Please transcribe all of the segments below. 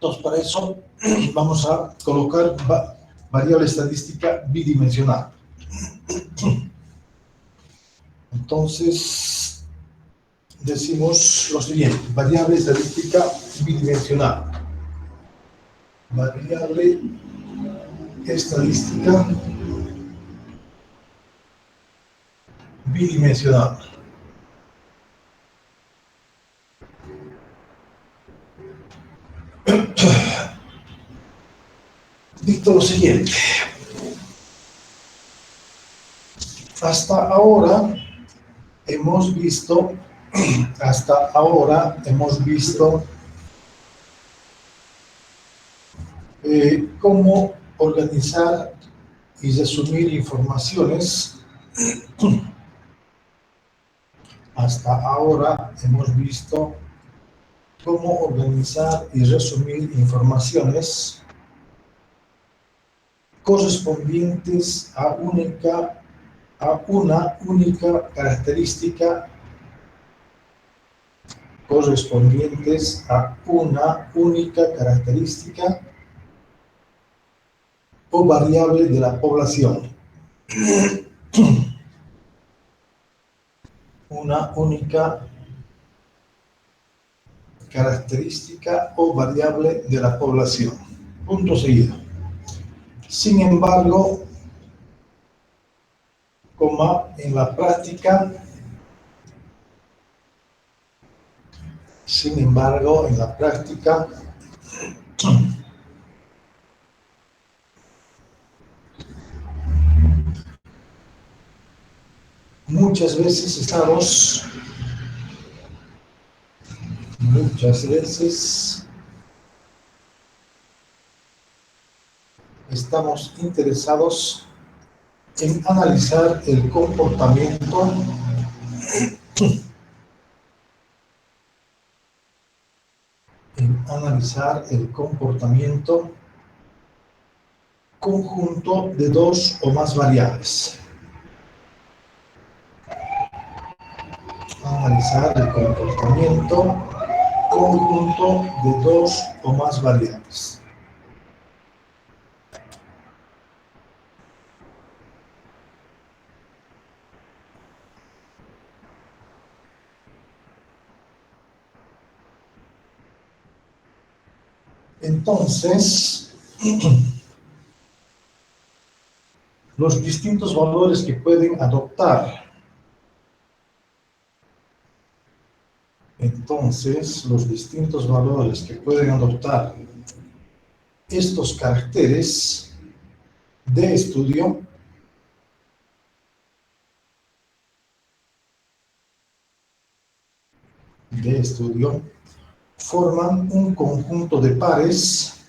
Entonces, para eso vamos a colocar variable estadística bidimensional. Entonces, decimos lo siguiente: variable estadística bidimensional. Variable estadística bidimensional. Dicto lo siguiente: hasta ahora hemos visto cómo organizar y resumir informaciones. Hasta ahora hemos visto cómo organizar y resumir informaciones correspondientes a una única característica o variable de la población. Una única característica o variable de la población. Punto seguido. Sin embargo, en la práctica, muchas veces estamos interesados en analizar el comportamiento conjunto de dos o más variables. Analizar el comportamiento conjunto de dos o más variables. Entonces, los distintos valores que pueden adoptar. Estos caracteres de estudio forman un conjunto de pares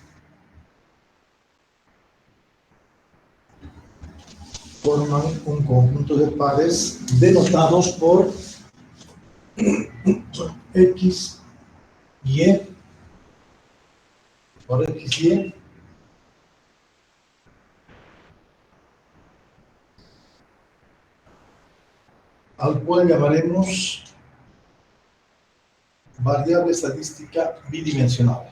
denotados por X, Y, al cual llamaremos variable estadística bidimensional.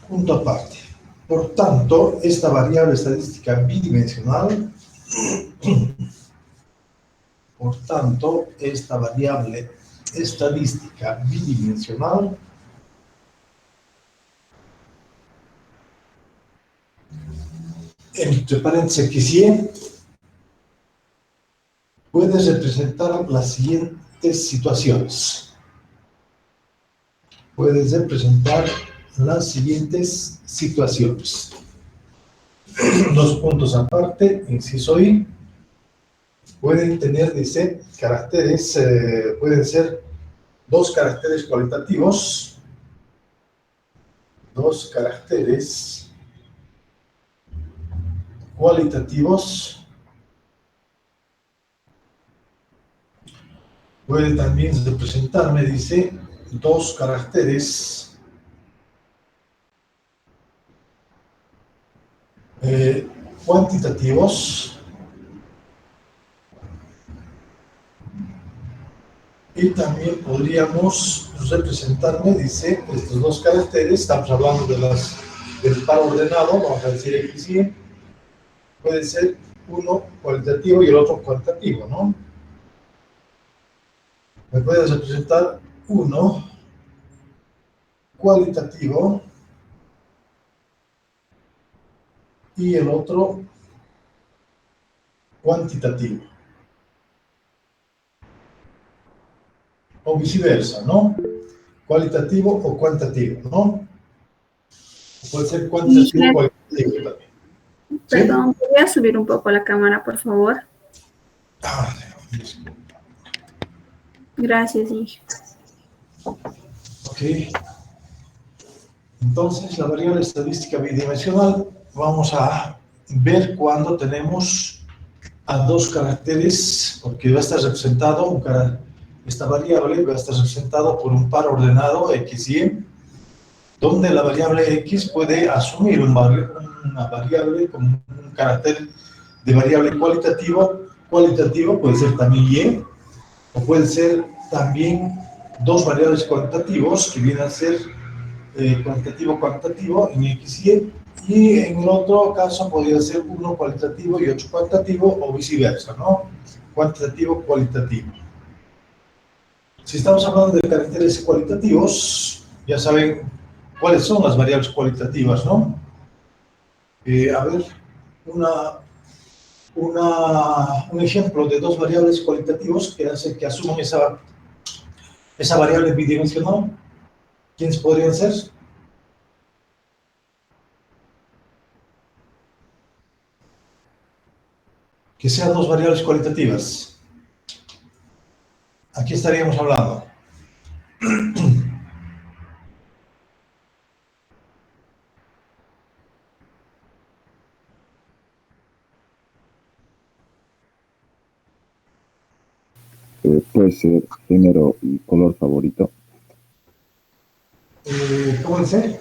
Punto aparte. Por tanto, esta variable estadística bidimensional entre paréntesis Y, puede representar las siguientes situaciones. Dos puntos aparte, inciso I, pueden tener, dice, caracteres, pueden ser dos caracteres cualitativos, puede también representarme, dice, dos caracteres cuantitativos y también podríamos representar, me dice, estos dos caracteres, estamos hablando del par ordenado, vamos a decir X y Y, puede ser uno cualitativo y el otro cuantitativo, ¿no? Me puedes representar uno cualitativo y el otro cuantitativo, o viceversa, ¿no? Cualitativo o cuantitativo, ¿no? Puede ser Y cuantitativo o cualitativo también, ¿sí? perdón, voy a subir un poco la cámara, por favor. Ah, disculpa. Gracias, Inge. Ok, entonces la variable estadística bidimensional vamos a ver cuando tenemos a dos caracteres, porque va a estar representado, esta variable va a estar representado por un par ordenado X y Y, donde la variable X puede asumir una variable como un carácter de variable cualitativo puede ser también Y, o puede ser también dos variables cuantitativos que vienen a ser cuantitativo en X y en el otro caso podría ser uno cualitativo y otro cuantitativo o viceversa, ¿no? Cuantitativo, cualitativo. Si estamos hablando de caracteres cualitativos, ya saben cuáles son las variables cualitativas, ¿no? A ver, una, un ejemplo de dos variables cualitativos que asuman esa variable bidimensional. ¿Quiénes podrían ser? Que sean dos variables cualitativas. Aquí estaríamos hablando. Puede ser género y color favorito. ¿Cómo dice?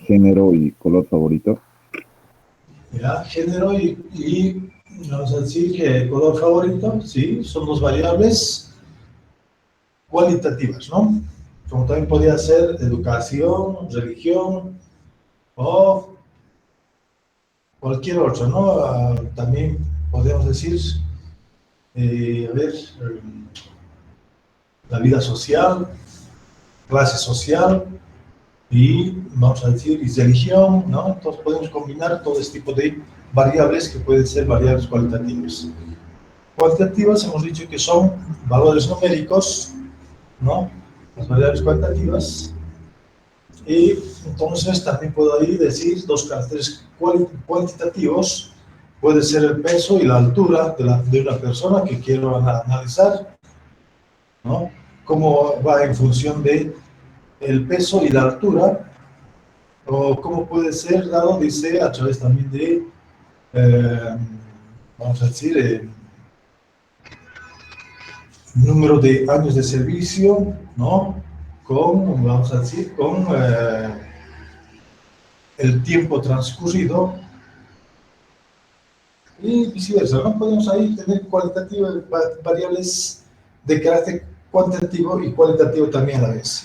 Género y color favorito. Ya, género y vamos a decir que color favorito, sí, son dos variables cualitativas, ¿no? Como también podría ser educación, religión o cualquier otro, ¿no? También podemos decir, a ver, la vida social, clase social y, vamos a decir, y religión, ¿no? Entonces podemos combinar todo este tipo de variables que pueden ser variables cualitativas. Cuantitativas hemos dicho que son valores numéricos, ¿no? Las variables cuantitativas. Y entonces también puedo ahí decir dos caracteres cuantitativos. Puede ser el peso y la altura de una persona que quiero analizar, ¿no? Cómo va en función de el peso y la altura, o cómo puede ser dado, dice, a través también de, vamos a decir, número de años de servicio, ¿no? Con, vamos a decir, con el tiempo transcurrido y viceversa, ¿no? Podemos ahí tener variables de carácter cuantitativo y cualitativo también a la vez.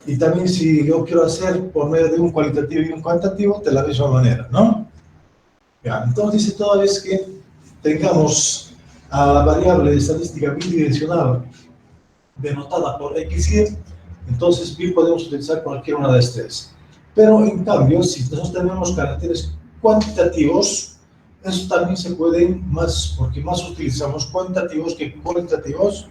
Y también si yo quiero hacer por medio de un cualitativo y un cuantitativo, de la misma manera, ¿no? Ya, entonces dice toda vez que tengamos a la variable estadística bidimensional denotada por X y, entonces bien podemos utilizar cualquier una de estas. Pero en cambio, si nosotros tenemos caracteres cuantitativos, eso también se pueden más, porque más utilizamos cuantitativos que cualitativos.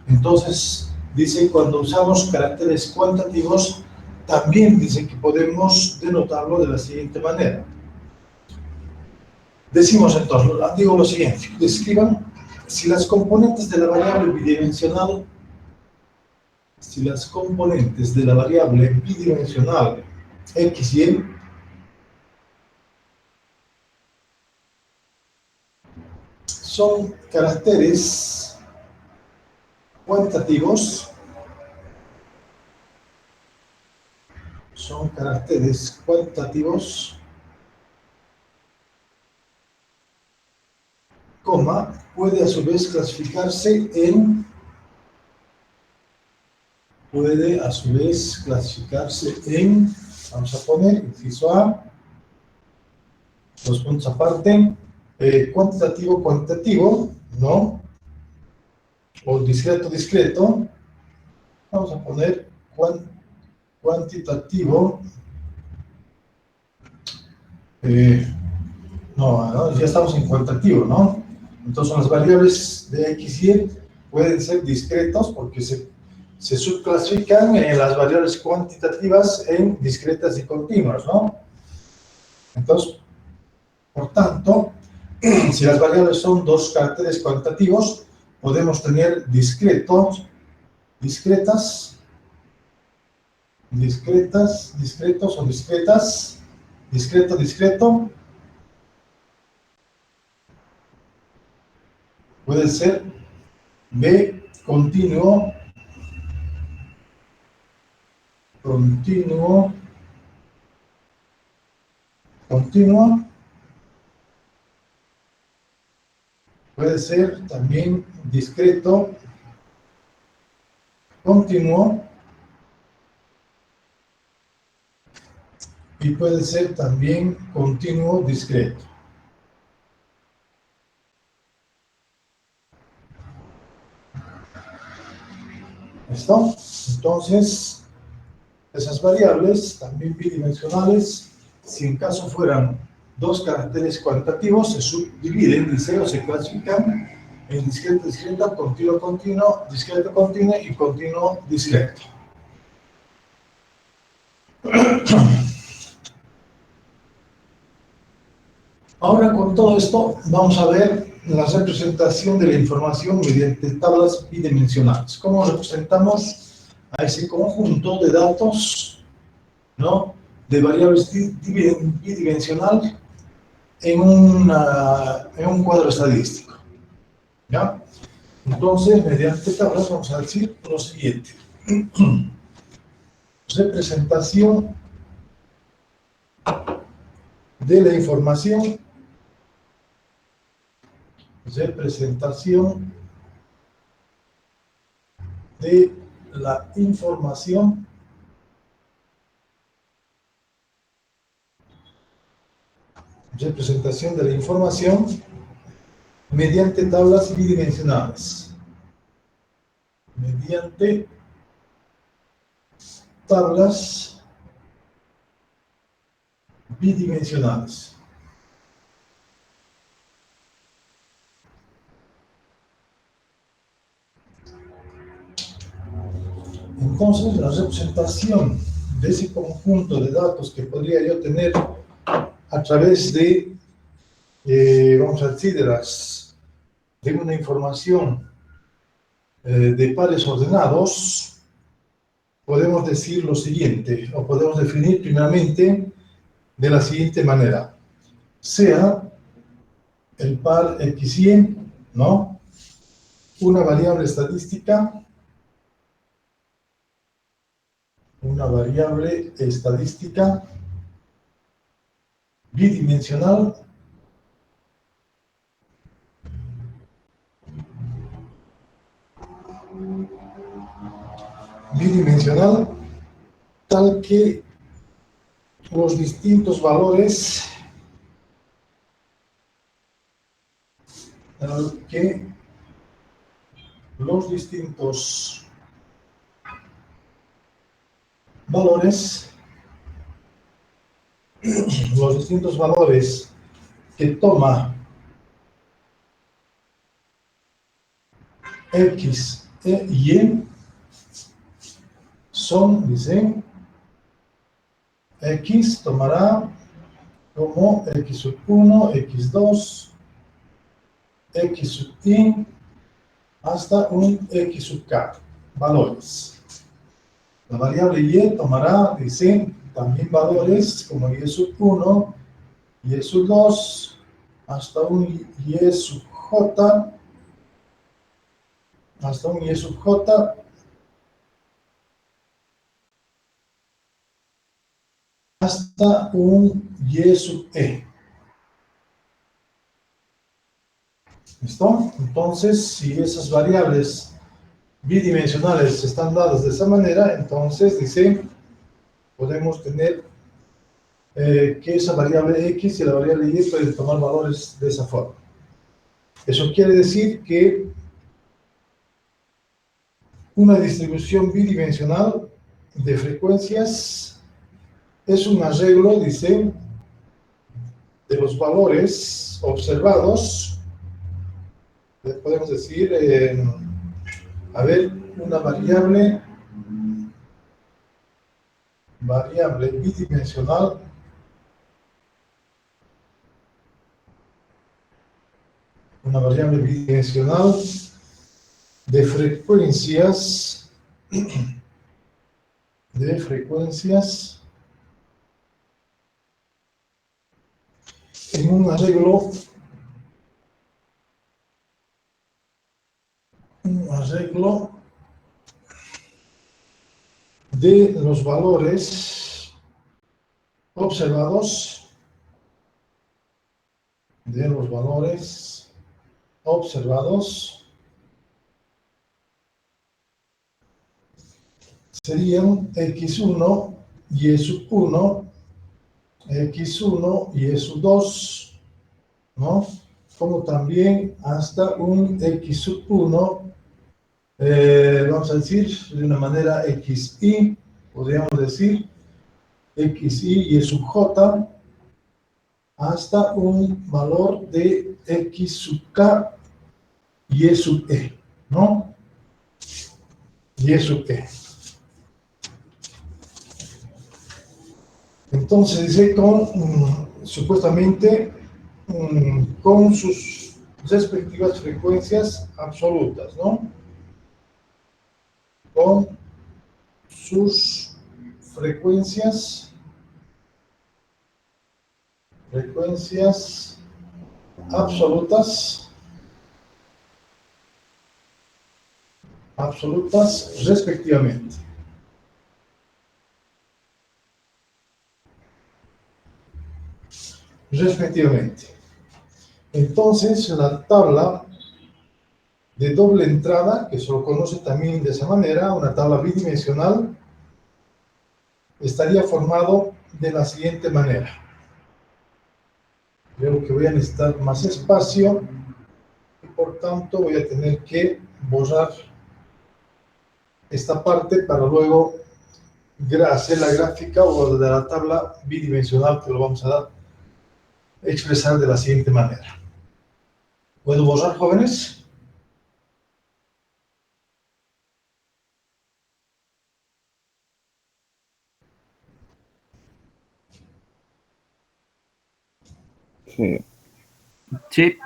Entonces, dice, cuando usamos caracteres cuantitativos, también dice que podemos denotarlo de la siguiente manera. Decimos entonces, digo lo siguiente, describan si las componentes de la variable bidimensional si las componentes de la variable bidimensional x y y son caracteres cuantitativos, son caracteres cuantitativos coma, puede a su vez clasificarse en, vamos a poner, inciso A, 2 puntos aparte, cuantitativo, cuantitativo, ¿no? O discreto, discreto. Vamos a poner cuantitativo. No, ya estamos en cuantitativo, ¿no? Entonces las variables de X y Y pueden ser discretos porque se subclasifican en las variables cuantitativas en discretas y continuas, ¿no? Entonces, por tanto, si las variables son 2 caracteres cuantitativos, podemos tener discretos, discretas, discretos o discretas, discreto, discreto. Puede ser B continuo, continuo, continuo. Puede ser también discreto, continuo. Y puede ser también continuo, discreto. ¿Listo? Entonces, esas variables, también bidimensionales, si en caso fueran 2 caracteres cuantitativos, se subdividen, dice, o se clasifican en discreto, discreto, continuo, continuo, discreto, continuo y continuo, discreto. Ahora, con todo esto, vamos a ver la representación de la información mediante tablas bidimensionales. ¿Cómo representamos a ese conjunto de datos, ¿no?, de variables bidimensional en un cuadro estadístico? ¿Ya? Entonces, mediante tablas vamos a decir lo siguiente. Representación de la información, representación de la información mediante tablas bidimensionales. Mediante tablas bidimensionales. Entonces, la representación de ese conjunto de datos que podría yo tener a través de, vamos a decir, de una información de pares ordenados, podemos decir lo siguiente, o podemos definir primeramente de la siguiente manera. Sea el par XY, ¿no?, una variable estadística, bidimensional, tal que los distintos valores que toma X e Y son, dice, X tomará como X sub 1, X2, X sub I, hasta un X sub K, valores. La variable Y tomará, dice, también valores como Y sub 1, Y sub 2, hasta un Y sub J, hasta un Y sub J, hasta un Y sub E. ¿Listo? Entonces, si esas variables bidimensionales están dadas de esa manera, entonces dice, podemos tener que esa variable x y la variable y pueden tomar valores de esa forma. Eso quiere decir que una distribución bidimensional de frecuencias es un arreglo, dice, de los valores observados. Podemos decir, a ver, una variable bidimensional de frecuencias en un arreglo de los valores observados serían x1 y e sub 1, x1 y e sub 2, ¿no? Como también hasta un x sub 1, vamos a decir de una manera xi, podríamos decir xi y e sub j, hasta un valor de x sub k y e sub e, ¿no? Y e sub e. Entonces dice supuestamente con sus respectivas frecuencias absolutas, ¿no? Con sus frecuencias absolutas respectivamente. Entonces, la tabla de doble entrada, que se lo conoce también de esa manera, una tabla bidimensional, estaría formado de la siguiente manera. Veo que voy a necesitar más espacio y por tanto voy a tener que borrar esta parte para luego hacer la gráfica o de la tabla bidimensional que lo vamos a expresar de la siguiente manera. ¿Puedo borrar, jóvenes? Sí. Sí.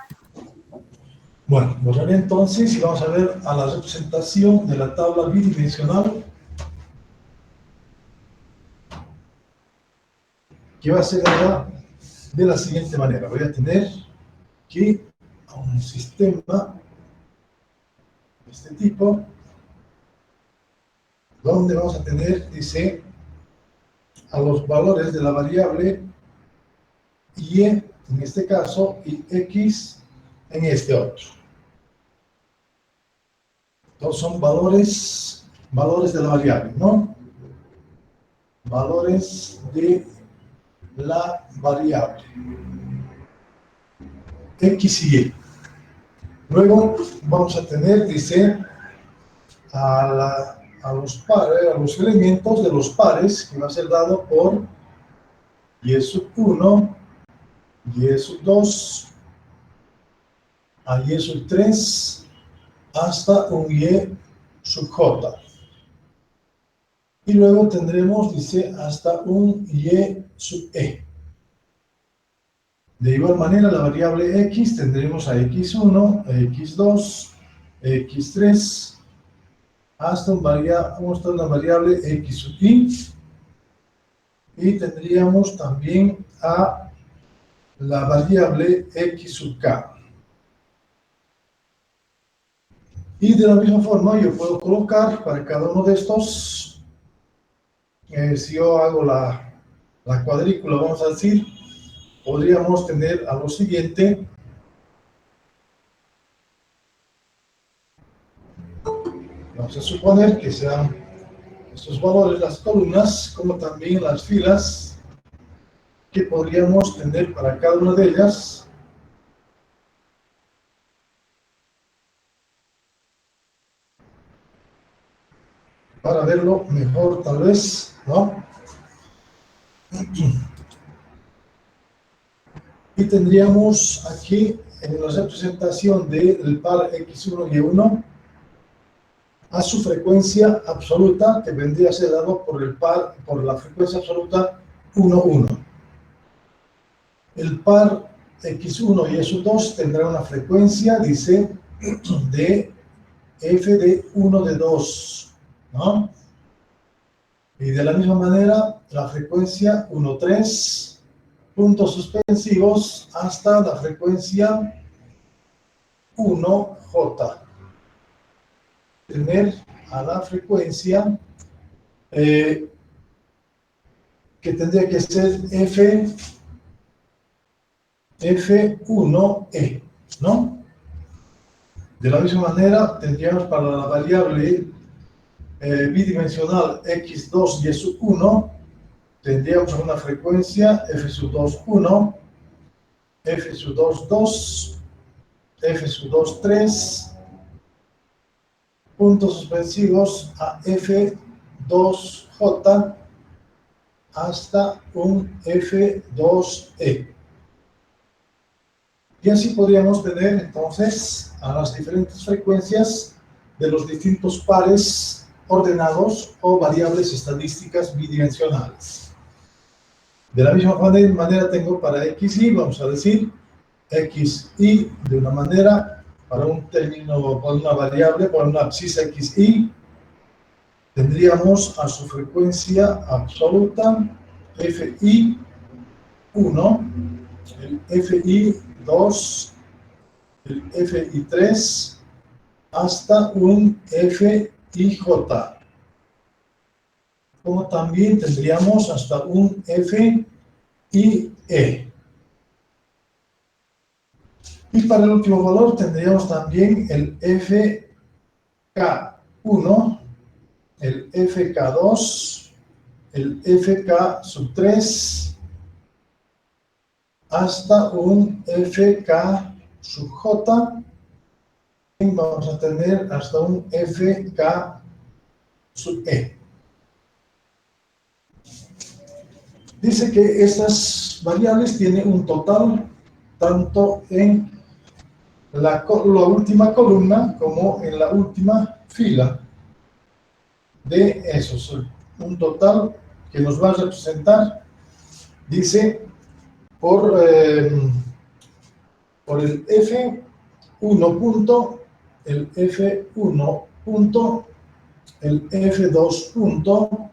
Bueno, borraré entonces y vamos a ver a la representación de la tabla bidimensional, que va a ser de la siguiente manera. Voy a tener que a un sistema de este tipo, donde vamos a tener, dice, a los valores de la variable y en este caso y x en este otro. Entonces son valores de la variable, ¿no? Valores de la variable x y y. Luego vamos a tener, dice, a los elementos de los pares, que va a ser dado por y sub 1, y sub 2, a y sub 3, hasta un y sub j. Y luego tendremos, dice, hasta un y sub e. De igual manera, la variable x tendremos a x1, a x2, a x3, hasta una variable x sub i, y tendríamos también a la variable x sub k. Y de la misma forma yo puedo colocar para cada uno de estos, si yo hago la cuadrícula, vamos a decir, podríamos tener a lo siguiente, Vamos a suponer que sean estos valores las columnas, como también las filas que podríamos tener para cada una de ellas. Para verlo mejor, tal vez, ¿no? Y tendríamos aquí en la representación del par X1 y Y1 a su frecuencia absoluta, que vendría a ser dado por el par, por la frecuencia absoluta 1, 1. El par X1 y X2 tendrá una frecuencia, dice, de f de 1 de 2, ¿no? Y de la misma manera, la frecuencia 1, 3, puntos suspensivos, hasta la frecuencia 1J. Tener a la frecuencia que tendría que ser F1E, ¿no? De la misma manera, tendríamos para la variable bidimensional X2 y X1, tendríamos una frecuencia F2, 1, F2, 2, F2, 3, puntos suspensivos a F2J hasta un F2E. Y así podríamos tener entonces a las diferentes frecuencias de los distintos pares ordenados o variables estadísticas bidimensionales. De la misma manera tengo para XY, vamos a decir, XY de una manera, para un término, para una variable, para una abscisa XY, tendríamos a su frecuencia absoluta FI1, el FI2, el FI3, hasta un FIJ. Como también tendríamos hasta un FIE. Y para el último valor tendríamos también el FK1, el FK2, el FK3, hasta un FK sub J, y vamos a tener hasta un FK sub E. Dice que estas variables tienen un total tanto en la última columna como en la última fila de esos. Un total que nos va a representar, dice, por el F1 punto, el F1 punto, el F2 punto,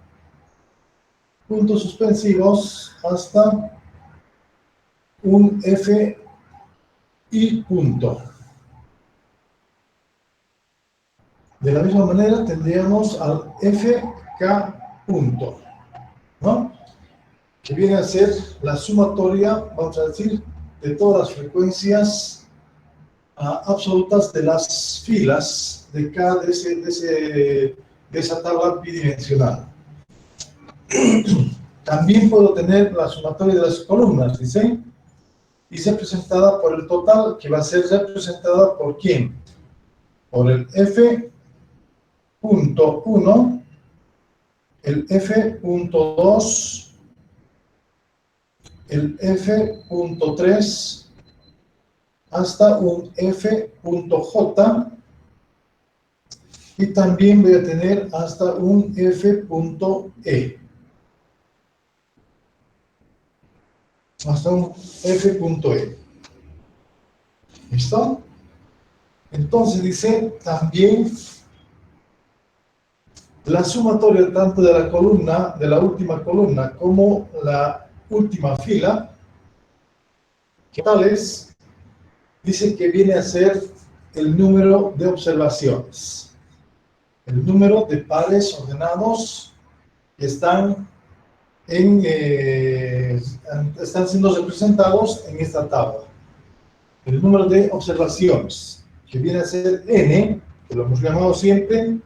puntos suspensivos hasta un FI punto. De la misma manera tendríamos al FK punto, ¿no? Que viene a ser la sumatoria, vamos a decir, de todas las frecuencias absolutas de las filas de cada de esa tabla bidimensional. También puedo tener la sumatoria de las columnas, dice, y ser representada por el total, que va a ser representada por ¿quién? Por el F.1, el F.2, el F.3, hasta un F.J, y también voy a tener hasta un F.E. Hasta un F.E. ¿Listo? Entonces dice también la sumatoria tanto de la columna, de la última columna, como la última fila, que tales, dice que viene a ser el número de observaciones, el número de pares ordenados que están siendo representados en esta tabla. El número de observaciones, que viene a ser n, que lo hemos llamado siempre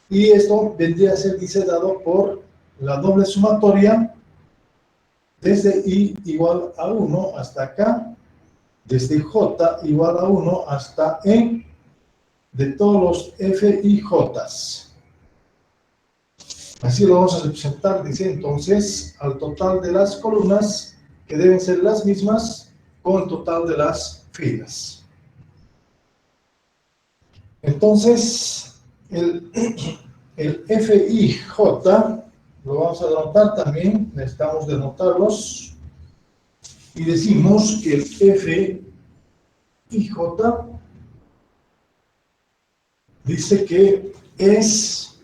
Y esto vendría a ser, dice, dado por la doble sumatoria desde I igual a 1 hasta acá, desde J igual a 1 hasta E, de todos los F y J's. Así lo vamos a representar, dice entonces, al total de las columnas, que deben ser las mismas, con el total de las filas. Entonces, el FIJ lo vamos a denotar también, necesitamos denotarlos, y decimos que el FIJ dice que es,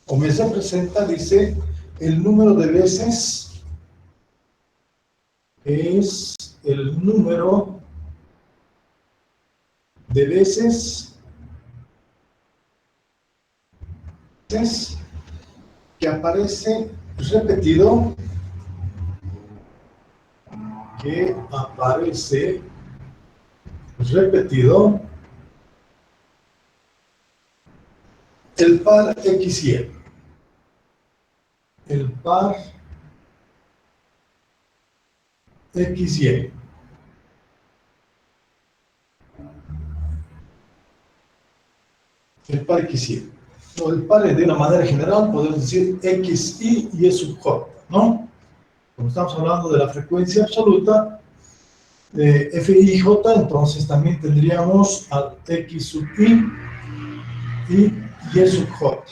o me representa, dice, el número de veces, es el número de veces que aparece repetido, el par X y. El par X y. El par XY. No, el par de una manera general podemos decir XY y E sub J, ¿no? Como estamos hablando de la frecuencia absoluta de FIJ, entonces también tendríamos al X sub I y E sub J.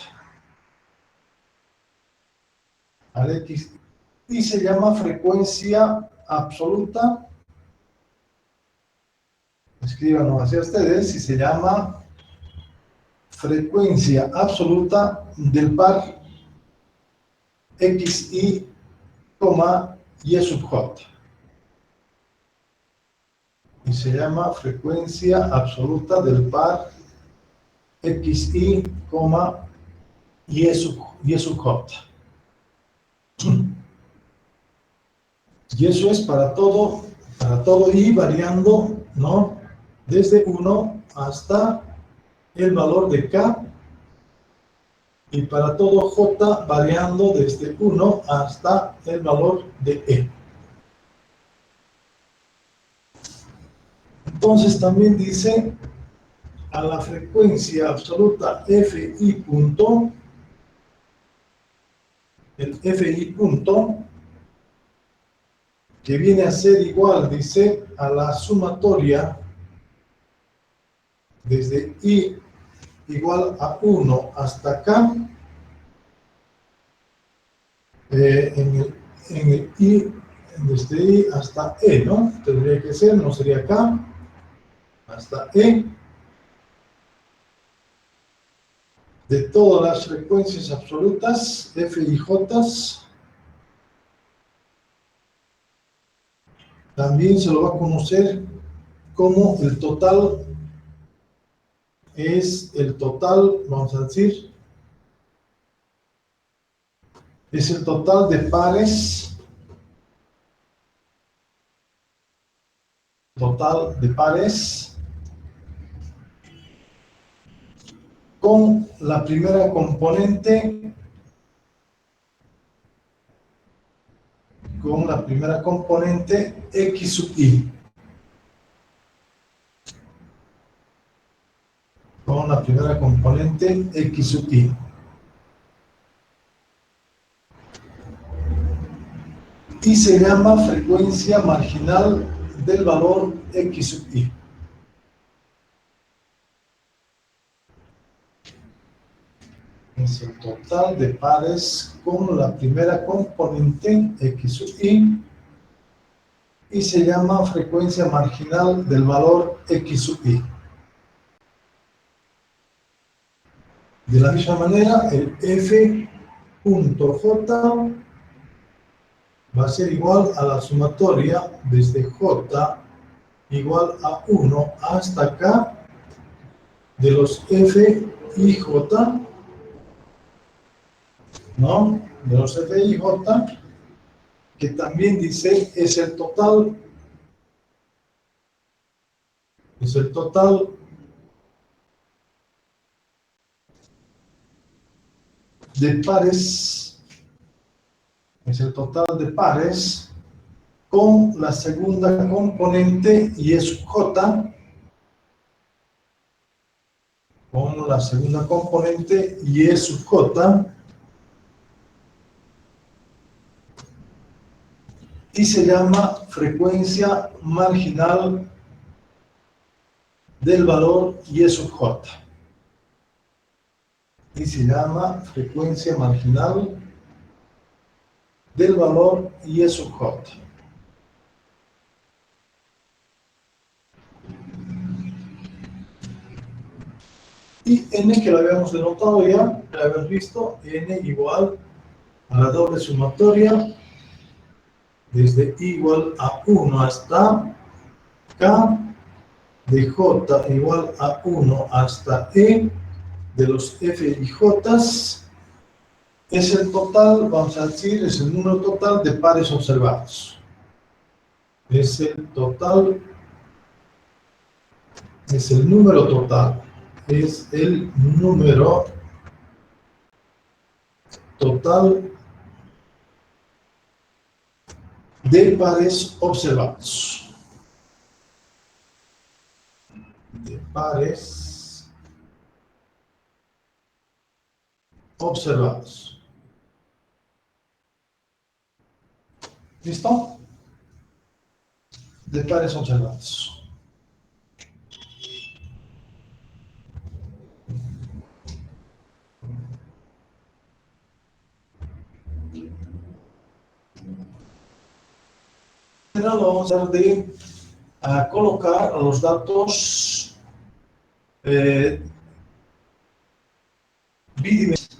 Al X y se llama frecuencia absoluta. Escríbanlo hacia ustedes, y se llama frecuencia absoluta del par XY, y E sub J. Y se llama frecuencia absoluta del par XY, y E sub J. Y eso es para todo I variando, ¿no? Desde 1 hasta el valor de K, y para todo J variando desde 1 hasta el valor de E. Entonces también dice, a la frecuencia absoluta FI punto, el FI punto, que viene a ser igual, dice, a la sumatoria desde I igual a 1 hasta acá, en el I, desde I hasta E, ¿no? Tendría que ser, no sería acá, hasta E, de todas las frecuencias absolutas, F y J. También se lo va a conocer como el total, es el total, vamos a decir, es el total de pares, con la primera componente, X sub I. Con la primera componente X sub I. Y se llama frecuencia marginal del valor X sub I. Es el total de pares con la primera componente X sub I, y se llama frecuencia marginal del valor X sub I. De la misma manera, el F.J va a ser igual a la sumatoria desde J igual a 1 hasta acá de los F y J, ¿no? De los F y J, que también dice es el total de pares, es el total de pares con la segunda componente y es J, con la segunda componente y es sub J, y se llama frecuencia marginal del valor y es sub J. Y se llama frecuencia marginal del valor y es sub J. Y n, que lo habíamos denotado ya, lo habíamos visto, n igual a la doble sumatoria desde i igual a 1 hasta k de j igual a 1 hasta e de los f y j es el total, vamos a decir, es el número total de pares observados. Es el total, es el número total, es el número total de pares observados. De pares observados. ¿Listo? De pares observados. Lo vamos a hacer de colocar los datos bidimensionales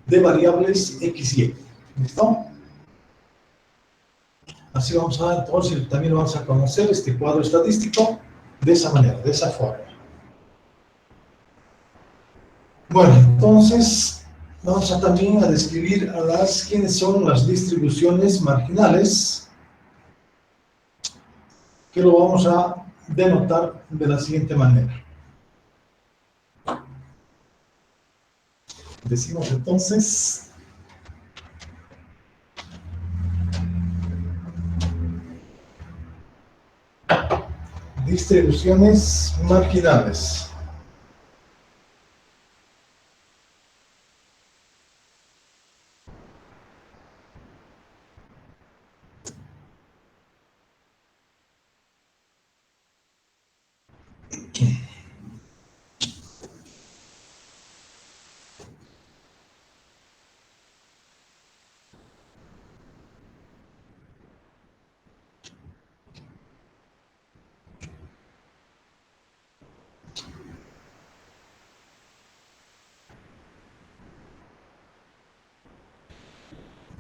de variables x y y. ¿Listo? Así vamos a, entonces, también vamos a conocer este cuadro estadístico de esa manera, de esa forma. Bueno, entonces vamos a también a describir quiénes son las distribuciones marginales, que lo vamos a denotar de la siguiente manera. Decimos entonces distribuciones marginales.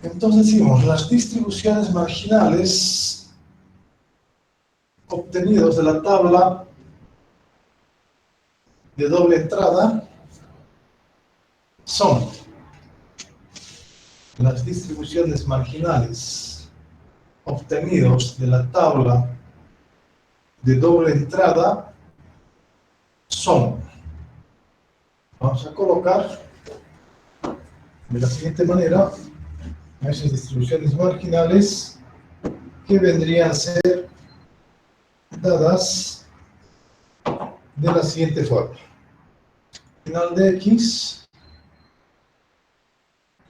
Entonces decimos, las distribuciones marginales obtenidas de la tabla de doble entrada son las distribuciones marginales obtenidas de la tabla de doble entrada son, vamos a colocar de la siguiente manera esas distribuciones marginales que vendrían a ser dadas de la siguiente forma. Marginal de x,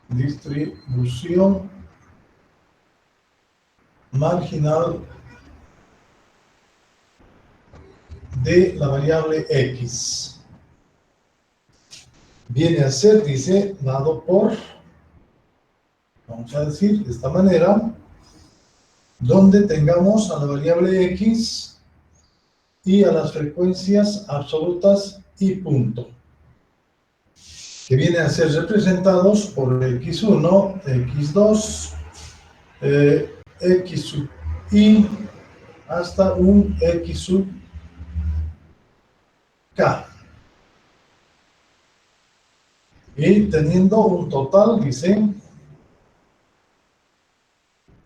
distribución marginal de la variable x. Viene a ser, dice, dado por, vamos a decir de esta manera, donde tengamos a la variable x y a las frecuencias absolutas y punto, que vienen a ser representados por x1, x2, x sub i hasta un x sub k. Y teniendo un total, dice,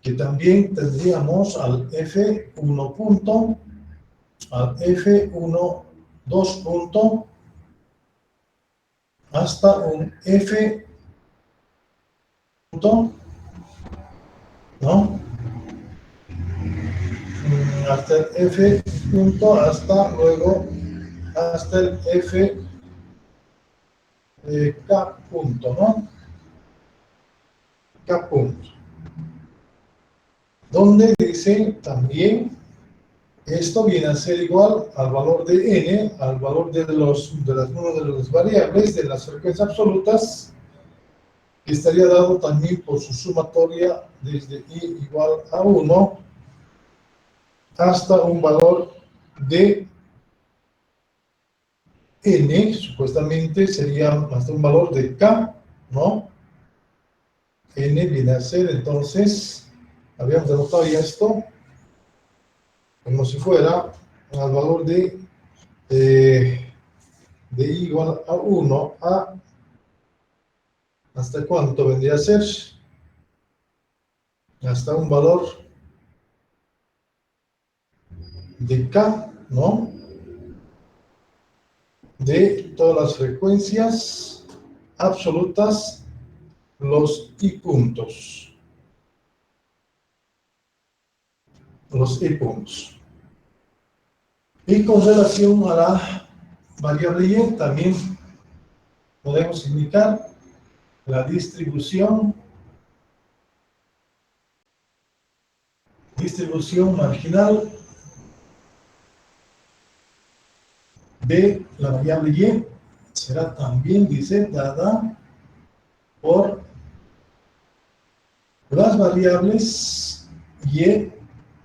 que también tendríamos al f1 punto, al f1 2 punto, hasta un f punto, ¿no? Hasta el f punto, hasta luego, hasta el f k punto, ¿no? K punto. Donde dice también, esto viene a ser igual al valor de n, al valor de las variables, de las frecuencias absolutas, que estaría dado también por su sumatoria desde i igual a 1 hasta un valor de n, supuestamente sería hasta un valor de k, ¿no? N viene a ser, entonces, habíamos anotado ya esto, como si fuera al valor de i igual a 1 a, ¿hasta cuánto vendría a ser? Hasta un valor de k, ¿no? De todas las frecuencias absolutas, los i puntos. Los i puntos. Y con relación a la variable y, también podemos indicar la distribución marginal de la variable y será también, dice, dada por las variables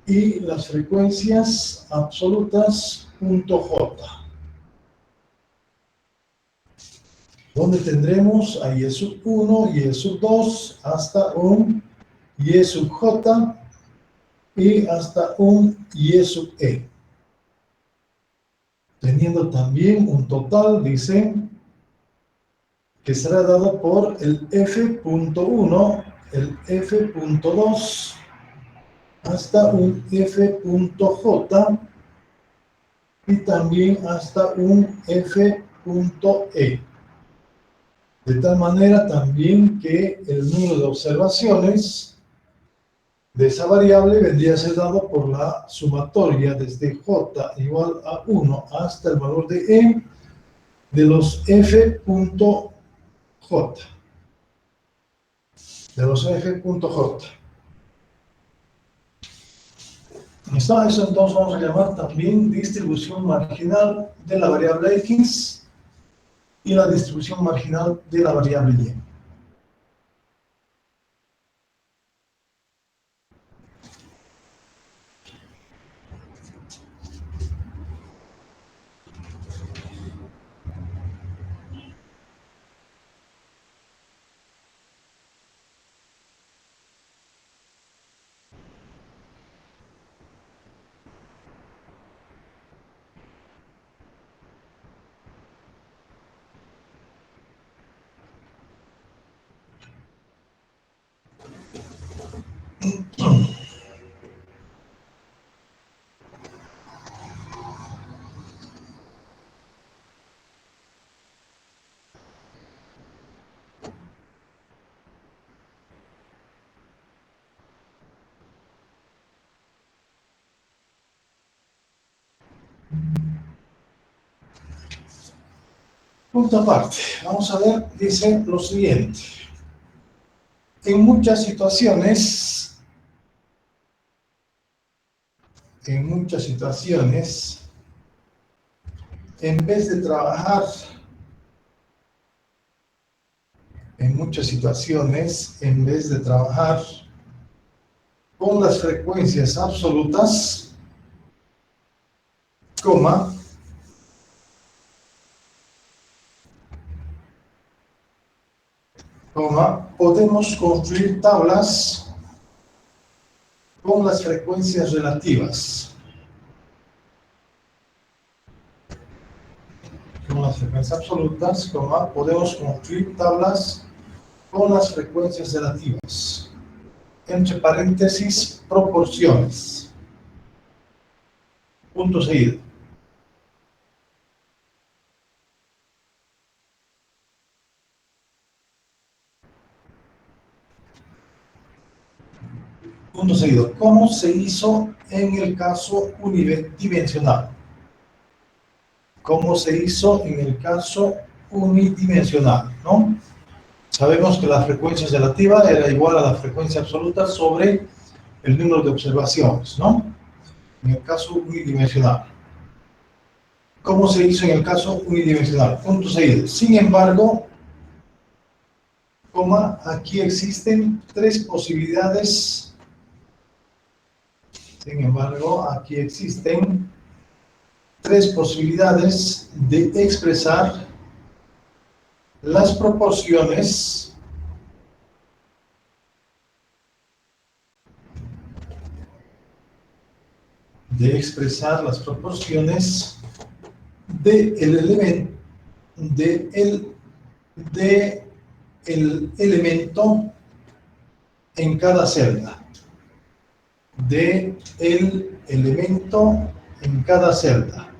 y las frecuencias absolutas punto j, donde tendremos a y sub 1, y sub 2, hasta un y sub j y hasta un y sub e, teniendo también un total, dice, que será dado por el f.1, el f.2, hasta un f.j y también hasta un f.e. De tal manera también que el número de observaciones de esa variable vendría a ser dado por la sumatoria desde j igual a 1 hasta el valor de e de los f.j. De los f.j. Eso entonces vamos a llamar también distribución marginal de la variable x y la distribución marginal de la variable y. Punto aparte, vamos a ver, dice lo siguiente. En muchas situaciones, en vez de trabajar, con las frecuencias absolutas, coma, podemos construir tablas con las frecuencias relativas. Con las frecuencias absolutas, podemos construir tablas con las frecuencias relativas. Entre paréntesis, proporciones. Punto seguido. Punto seguido. ¿Cómo se hizo en el caso unidimensional? ¿Cómo se hizo en el caso unidimensional? ¿No? Sabemos que la frecuencia relativa era igual a la frecuencia absoluta sobre el número de observaciones, ¿no? En el caso unidimensional. ¿Cómo se hizo en el caso unidimensional? Punto seguido. Sin embargo, coma, aquí existen tres posibilidades. Sin embargo, aquí existen tres posibilidades de expresar las proporciones del elemento en cada celda. Del elemento en cada celda.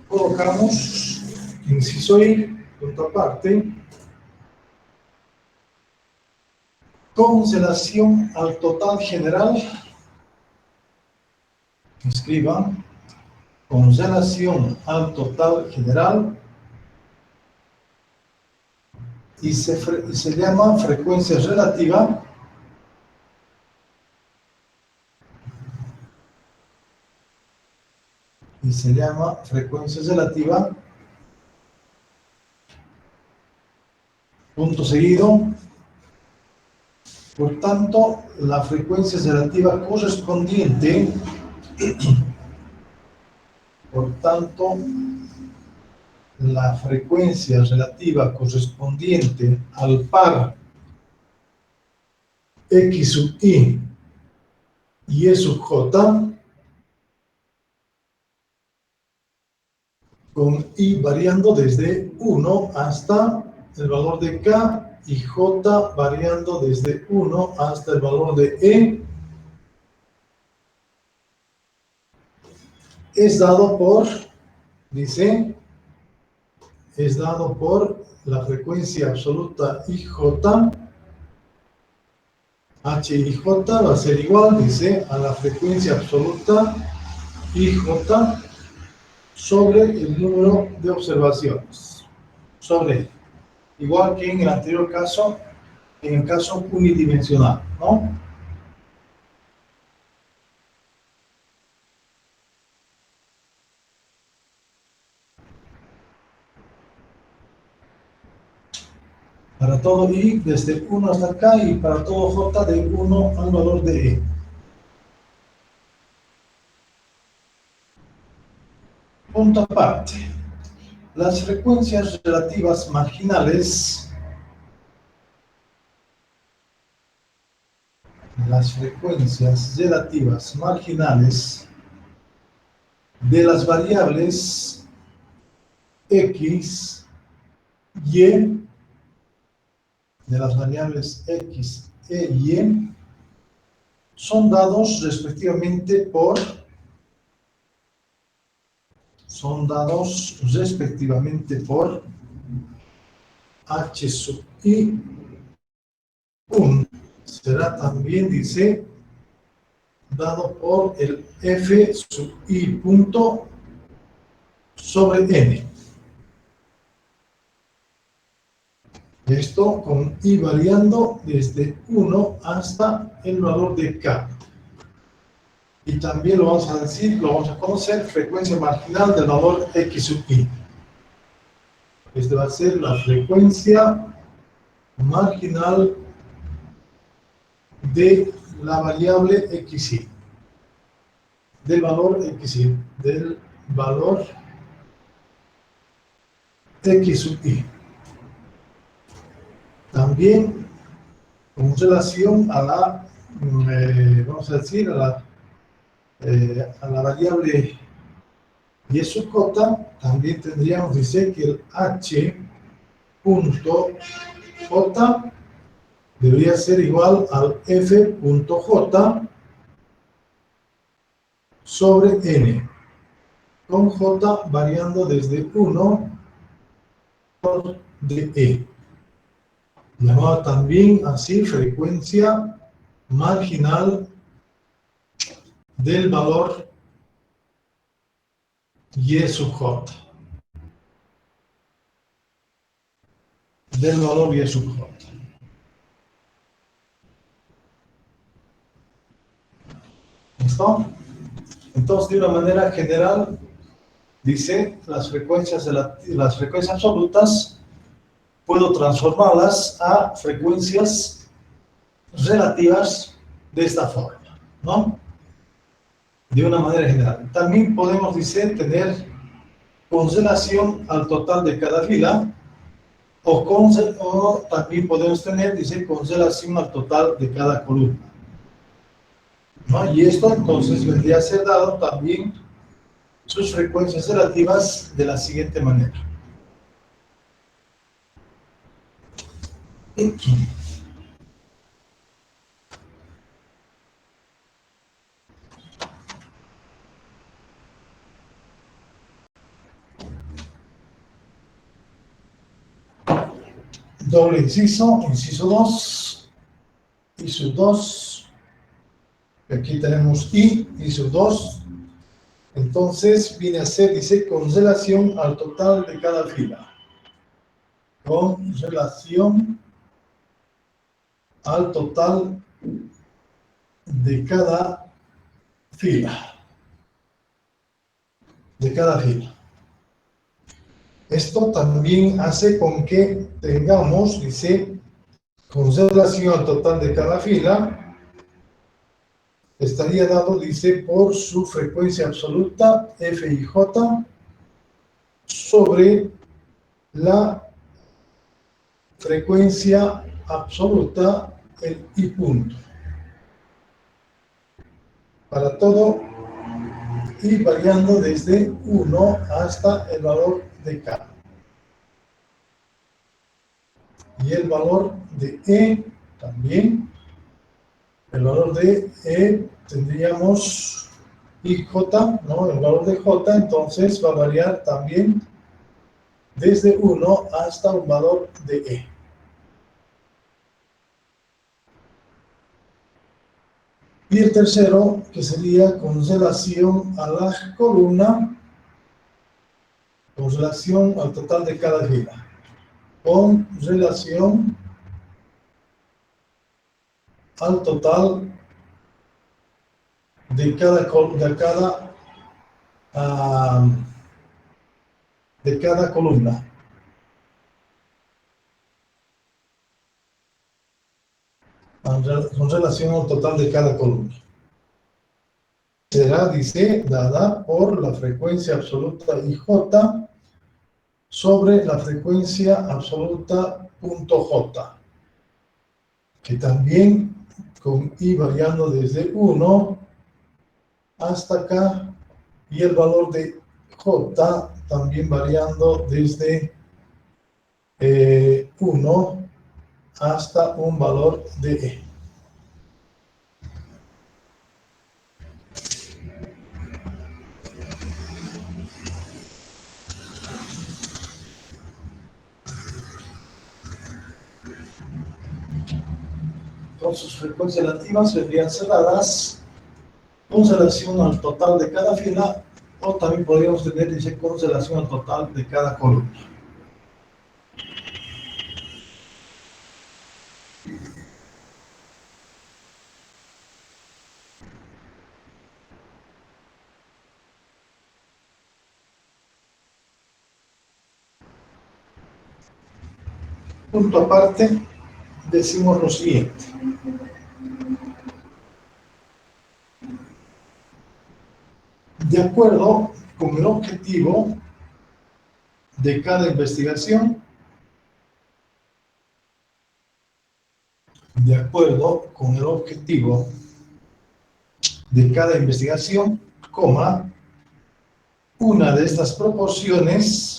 Colocamos inciso I, punto aparte, con relación al total general. Escriba, con relación al total general, y se llama frecuencia relativa. Y se llama frecuencia relativa. Punto seguido. Por tanto, la frecuencia relativa correspondiente, por tanto, la frecuencia relativa correspondiente al par X sub I y E sub J, con I variando desde 1 hasta el valor de K y J variando desde 1 hasta el valor de E, es dado por, dice, es dado por la frecuencia absoluta IJ, HIJ va a ser igual, dice, a la frecuencia absoluta IJ sobre el número de observaciones, sobre, igual que en el anterior caso, en el caso unidimensional, ¿no? Para todo I desde 1 hasta K y para todo J de 1 al valor de E. Punto aparte. Las frecuencias relativas marginales de las variables X, Y, E y Y, son dados respectivamente por H sub I 1. Será también, dice, dado por el F sub I punto sobre N. Esto con I variando desde 1 hasta el valor de K. Y también lo vamos a decir, lo vamos a conocer, frecuencia marginal del valor X sub I. Esta va a ser la frecuencia marginal de la variable XY. Del valor XY. Del valor X sub I. También con relación a la, vamos a decir, a la variable Y sub J, también tendríamos que decir que el H punto J debería ser igual al F punto J sobre N, con J variando desde 1 por de E. llamada también así frecuencia marginal del valor Y sub J. Del valor Y sub J. ¿Listo? Entonces, de una manera general, dice las frecuencias absolutas, puedo transformarlas a frecuencias relativas de esta forma, ¿no? De una manera general. También podemos, dice, tener constelación al total de cada fila, o también podemos tener, dice, constelación al total de cada columna, ¿no? Y esto entonces vendría a ser dado también sus frecuencias relativas de la siguiente manera. Doble inciso, inciso 2, I sub 2, aquí tenemos I sub 2, entonces viene a ser, dice, con relación al total de cada fila, con relación al total de cada fila, de cada fila. Esto también hace con que tengamos, dice, con relación al total de cada fila, estaría dado, dice, por su frecuencia absoluta, F y J, sobre la frecuencia absoluta, el I punto. Para todo, y variando desde 1 hasta el valor de K. Y el valor de E también, el valor de E tendríamos IJ, ¿no? El valor de J entonces va a variar también desde 1 hasta un valor de E. Y el tercero, que sería con relación a la columna, con relación al total de cada fila, con relación al total ah, de cada columna. Con relación al total de cada columna. Será, dice, dada por la frecuencia absoluta IJ sobre la frecuencia absoluta punto J, que también con I variando desde 1 hasta acá, y el valor de J también variando desde 1 hasta un valor de E. Con sus frecuencias relativas vendrían cerradas con relación al total de cada fila, o también podríamos tener, dice, con relación al total de cada columna. Punto aparte, decimos lo siguiente. De acuerdo con el objetivo de cada investigación, de acuerdo con el objetivo de cada investigación, coma, una de estas proporciones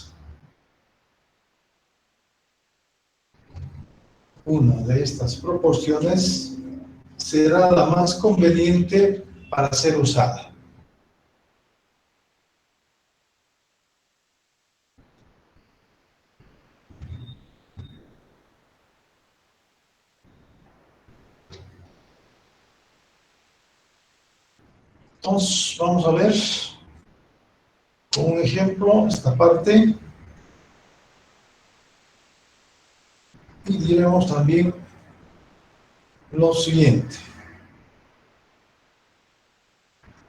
será la más conveniente para ser usada. Entonces, vamos a ver con un ejemplo esta parte y diremos también lo siguiente.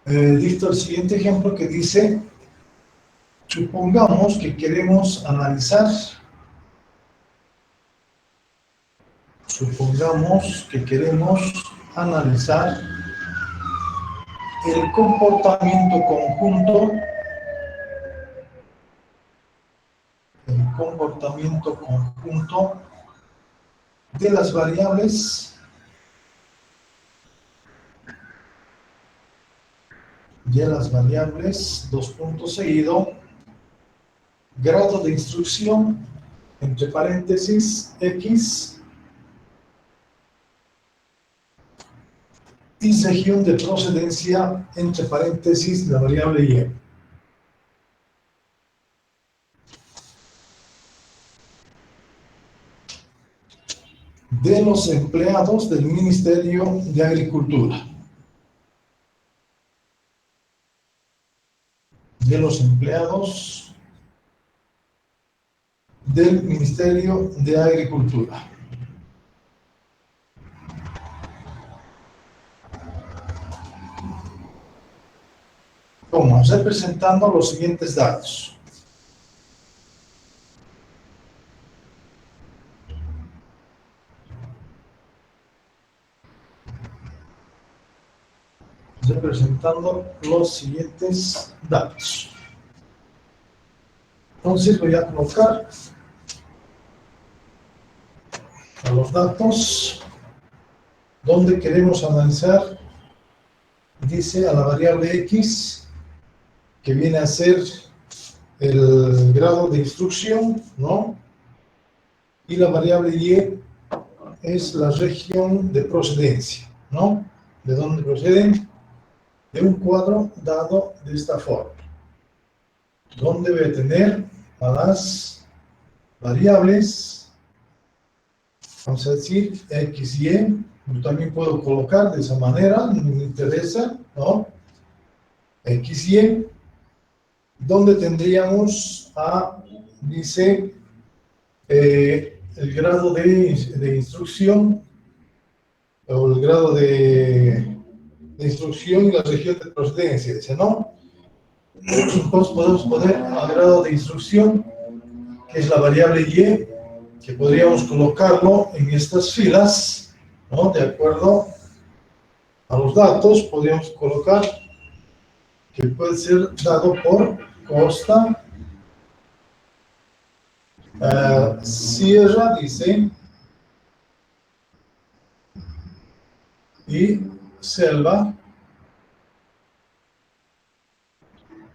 Dicto el siguiente ejemplo que dice, supongamos que queremos analizar el comportamiento conjunto de las variables dos puntos seguido, grado de instrucción, entre paréntesis, X, y región de procedencia, entre paréntesis, la variable Y. De los empleados del Ministerio de Agricultura. De los empleados del Ministerio de Agricultura. Vamos representando los siguientes datos. Entonces voy a colocar a los datos donde queremos analizar, dice a la variable X, que viene a ser el grado de instrucción, ¿no? Y la variable Y es la región de procedencia, ¿no? ¿De dónde proceden? De un cuadro dado de esta forma, donde voy a tener a las variables, vamos a decir, X y Y. Yo también puedo colocar de esa manera, no me interesa, ¿no? X y Y, donde tendríamos a, dice, el grado de instrucción, o el grado de instrucción y la región de procedencia, dice, ¿no? Entonces podemos poner al grado de instrucción, que es la variable Y, que podríamos colocarlo en estas filas, ¿no? De acuerdo a los datos, podríamos colocar que puede ser dado por costa, sierra, dice, y selva,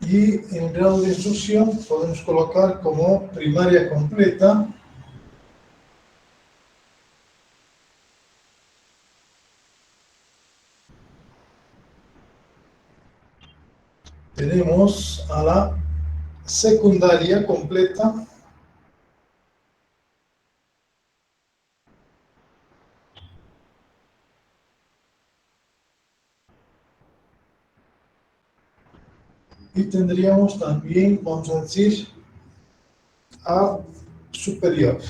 y en grado de instrucción podemos colocar como primaria completa, tenemos a la secundaria completa, y tendríamos también, vamos a decir, a superior.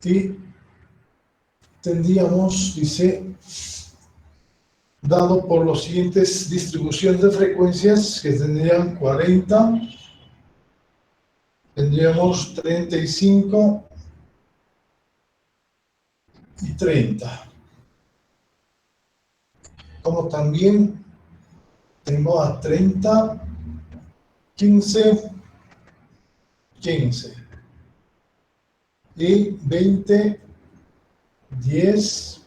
Y tendríamos, dice, dado por los siguientes distribuciones de frecuencias, que tendrían 40, tendríamos 35 y 30. Como también tengo a 30, 15, 15 y 20, 10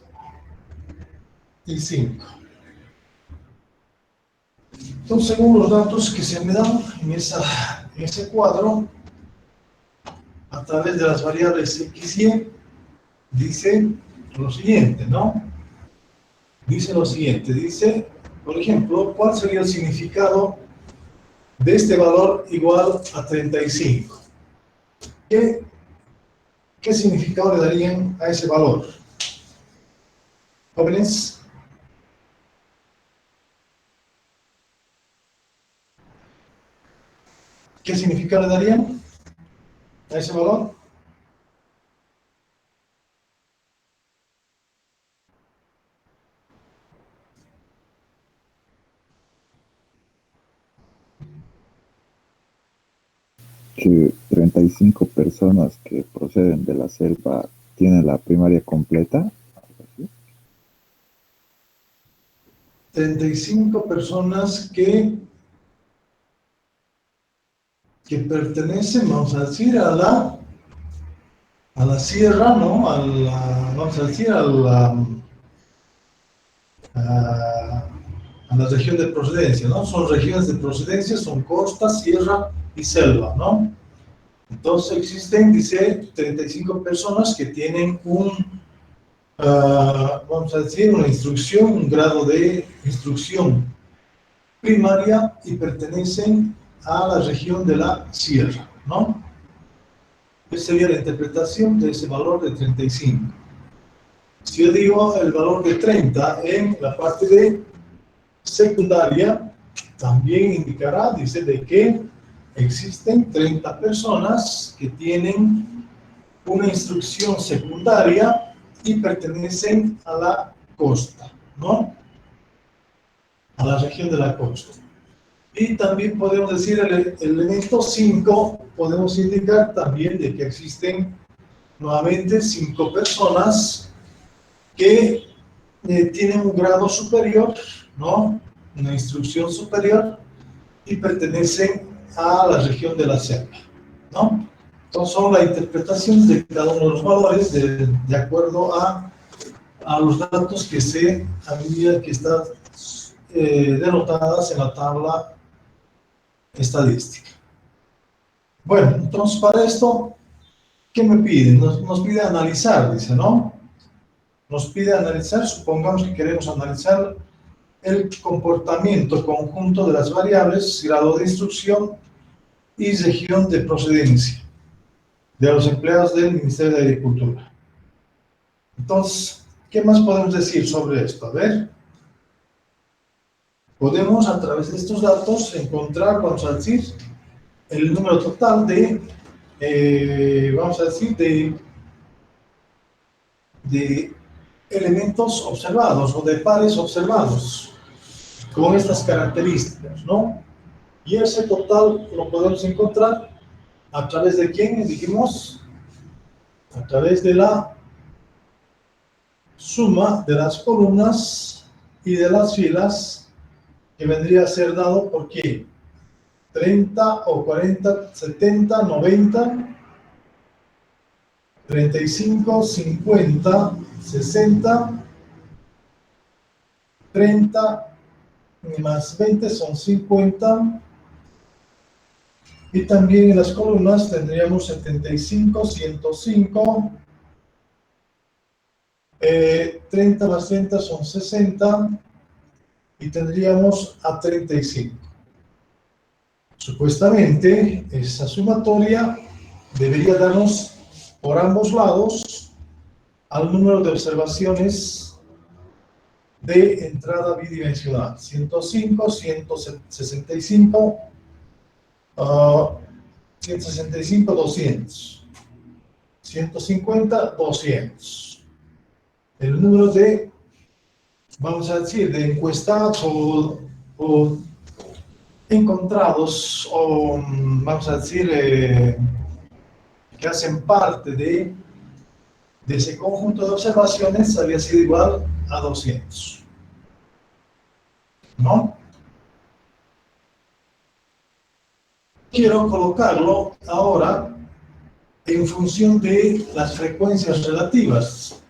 y 5. Entonces, según los datos que se me dan en ese cuadro, a través de las variables X y Y, dice lo siguiente, ¿no? Dice lo siguiente, dice, por ejemplo, ¿cuál sería el significado de este valor igual a 35? ¿Qué significado le darían a ese valor? Jóvenes. ¿Qué significa le darían a ese valor? Que 35 personas que proceden de la selva tienen la primaria completa. 35 personas que pertenecen, vamos a decir, a la sierra, ¿no? Vamos a decir, a la región de procedencia, ¿no? Son regiones de procedencia, son costa, sierra y selva, ¿no? Entonces existen, dice, 35 personas que tienen vamos a decir, una instrucción, un grado de instrucción primaria y pertenecen a la región de la sierra, ¿no? Esa sería la interpretación de ese valor de 35. Si yo digo el valor de 30 en la parte de secundaria, también indicará, dice, de que existen 30 personas que tienen una instrucción secundaria y pertenecen a la costa, ¿no? A la región de la costa. Y también podemos decir el elemento 5, podemos indicar también de que existen nuevamente 5 personas que tienen un grado superior, ¿no? Una instrucción superior y pertenecen a la región de la selva, ¿no? Entonces son la interpretación de cada uno de los valores de acuerdo a los datos que que están denotadas en la tabla estadística. Bueno, entonces para esto, ¿qué me pide? Nos pide analizar, dice, ¿no? Nos pide analizar, supongamos que queremos analizar el comportamiento conjunto de las variables, grado de instrucción y región de procedencia de los empleados del Ministerio de Agricultura. Entonces, ¿qué más podemos decir sobre esto? A ver, podemos a través de estos datos encontrar, vamos a decir, el número total de, vamos a decir, de elementos observados o de pares observados con estas características, ¿no? Y ese total lo podemos encontrar a través de quién, dijimos, a través de la suma de las columnas y de las filas, que vendría a ser dado por ¿qué? 30 o 40, 70, 90, 35, 50, 60, 30 más 20 son 50. Y también en las columnas tendríamos 75, 105, 30 más 30 son 60 y tendríamos a 35. Supuestamente, esa sumatoria debería darnos por ambos lados al número de observaciones de entrada bidimensional. 105, 165, 165, 200. 150, 200. El número de, vamos a decir, de encuestados o encontrados, o vamos a decir, que hacen parte de ese conjunto de observaciones, había sido igual a 200. ¿No? Quiero colocarlo ahora en función de las frecuencias relativas.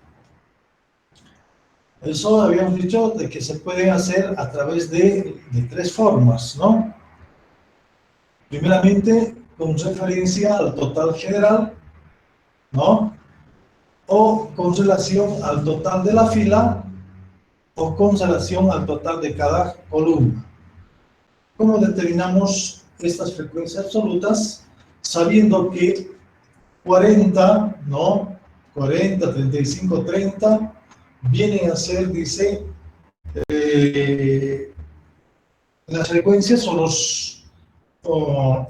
Eso habíamos dicho de que se puede hacer a través de 3 formas, ¿no? Primeramente, con referencia al total general, ¿no? O con relación al total de la fila, o con relación al total de cada columna. ¿Cómo determinamos estas frecuencias absolutas? Sabiendo que 40, ¿no? 40, 35, 30 vienen a ser, dice, las frecuencias o los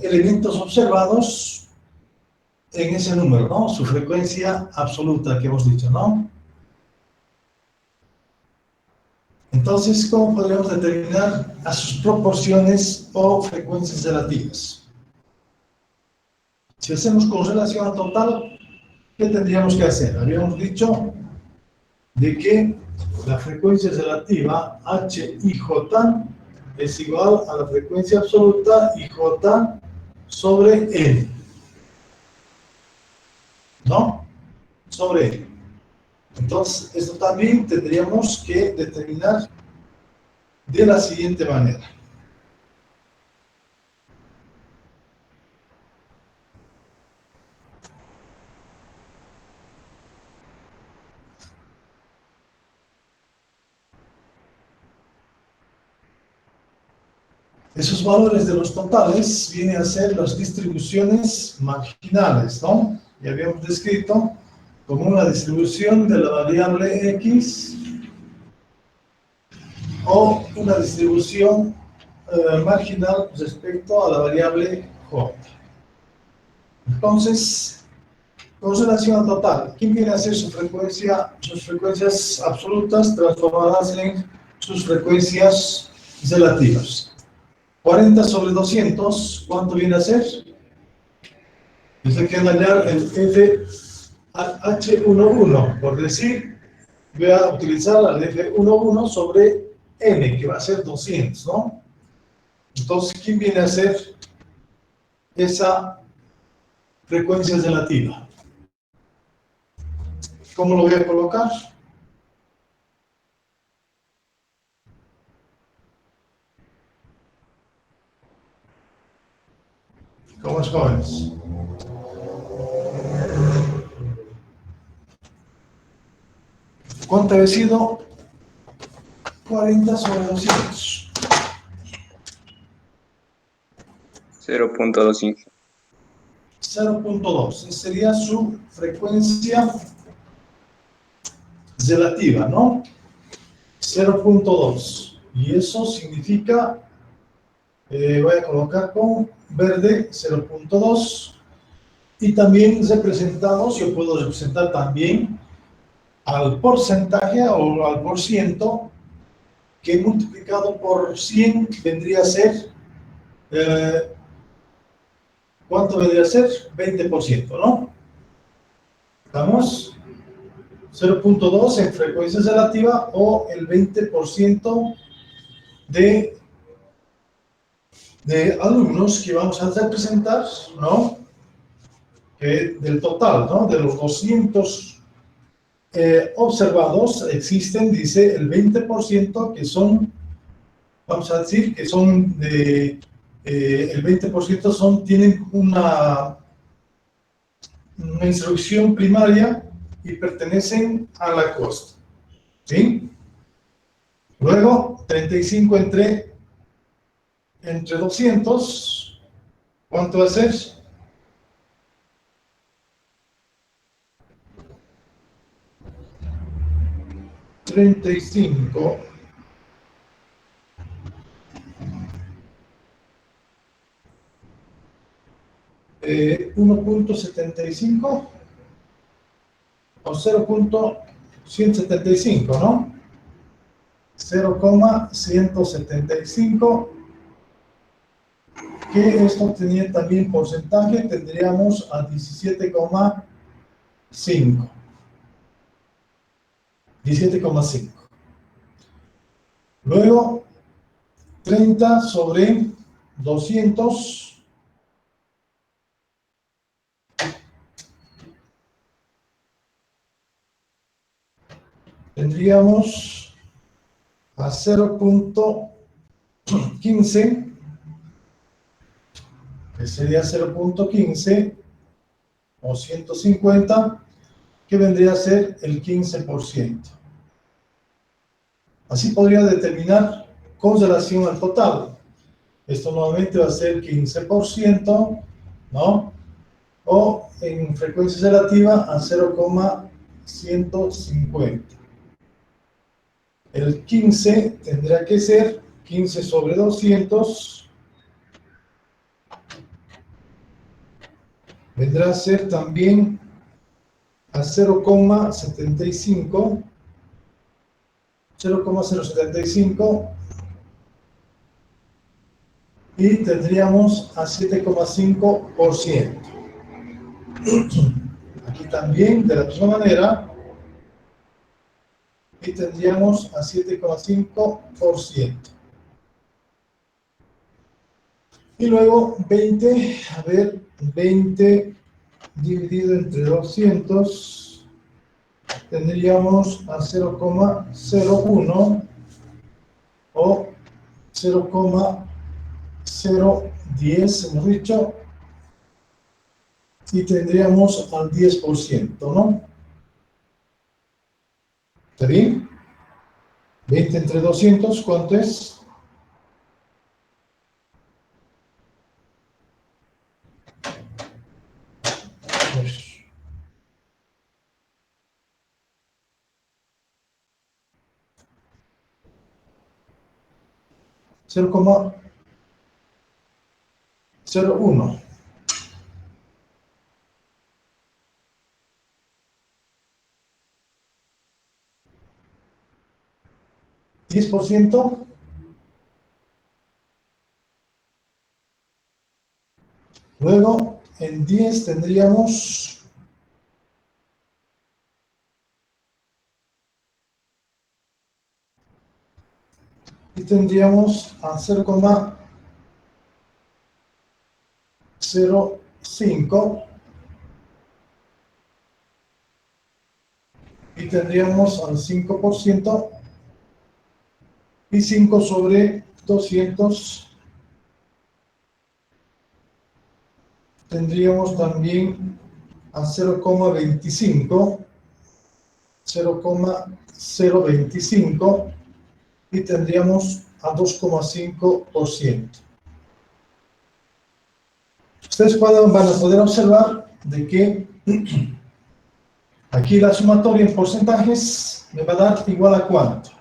elementos observados en ese número, ¿no? Su frecuencia absoluta que hemos dicho, ¿no? Entonces, ¿cómo podríamos determinar a sus proporciones o frecuencias relativas? Si hacemos con relación a total, ¿qué tendríamos que hacer? Habíamos dicho de que la frecuencia relativa H y J es igual a la frecuencia absoluta y J sobre N, ¿no? Sobre N. Entonces, esto también tendríamos que determinar de la siguiente manera. Esos valores de los totales vienen a ser las distribuciones marginales, ¿no? Ya habíamos descrito como una distribución de la variable X o una distribución marginal respecto a la variable J. Entonces, con relación al total, ¿quién viene a ser su frecuencia, sus frecuencias absolutas transformadas en sus frecuencias relativas? 40 sobre 200, ¿cuánto viene a ser? Entonces hay que hallar el FH11, por decir, voy a utilizar el F11 sobre N, que va a ser 200, ¿no? Entonces, ¿quién viene a ser esa frecuencia relativa? ¿Cómo lo voy a colocar? ¿Cómo es, jóvenes? ¿Cuánto ha sido? 40 sobre 200. 0.25. 0.2. Esa sería su frecuencia relativa, ¿no? 0.2. Y eso significa, voy a colocar con verde 0.2. Y también representados, yo puedo representar también al porcentaje o al por ciento, que multiplicado por 100 vendría a ser, ¿cuánto vendría a ser? 20%, ¿no? ¿Estamos? 0.2 en frecuencia relativa o el 20% de alumnos que vamos a representar, ¿no? Del total, ¿no? De los 200 observados, existen, dice, el 20% que son, vamos a decir, que son de, el 20% son, tienen una instrucción primaria y pertenecen a la costa, ¿sí? Luego, 35 entre 200, ¿cuánto va a ser? 35 1.75 o 0.175, ¿no? 0,175, que esto tenía también porcentaje, tendríamos a 17,5. 17,5. Luego, 30 sobre 200. Tendríamos a 0.15, que sería 0.15 o 150, que vendría a ser el 15%. Así podría determinar con relación al total. Esto nuevamente va a ser 15%, ¿no? O en frecuencia relativa a 0,150. El 15 tendrá que ser 15 sobre 200. Vendrá a ser también a 0,75. 0,075. Y tendríamos a 7,5%. Aquí también, de la misma manera, y tendríamos a 7,5%. Y luego 20, a ver, 20 dividido entre 200, tendríamos a 0,01 o 0,010, hemos dicho, y tendríamos al 10%, ¿no? ¿Está bien? 20 entre 200, ¿cuánto es? Pues, 0,01. 10%. Luego, en 10 tendríamos a 0,05 y tendríamos al 5% y 5 sobre 200 tendríamos también a 0,25, 0,025 y tendríamos a 2,5%. Ustedes van a poder observar de que aquí la sumatoria en porcentajes me va a dar igual a ¿cuánto?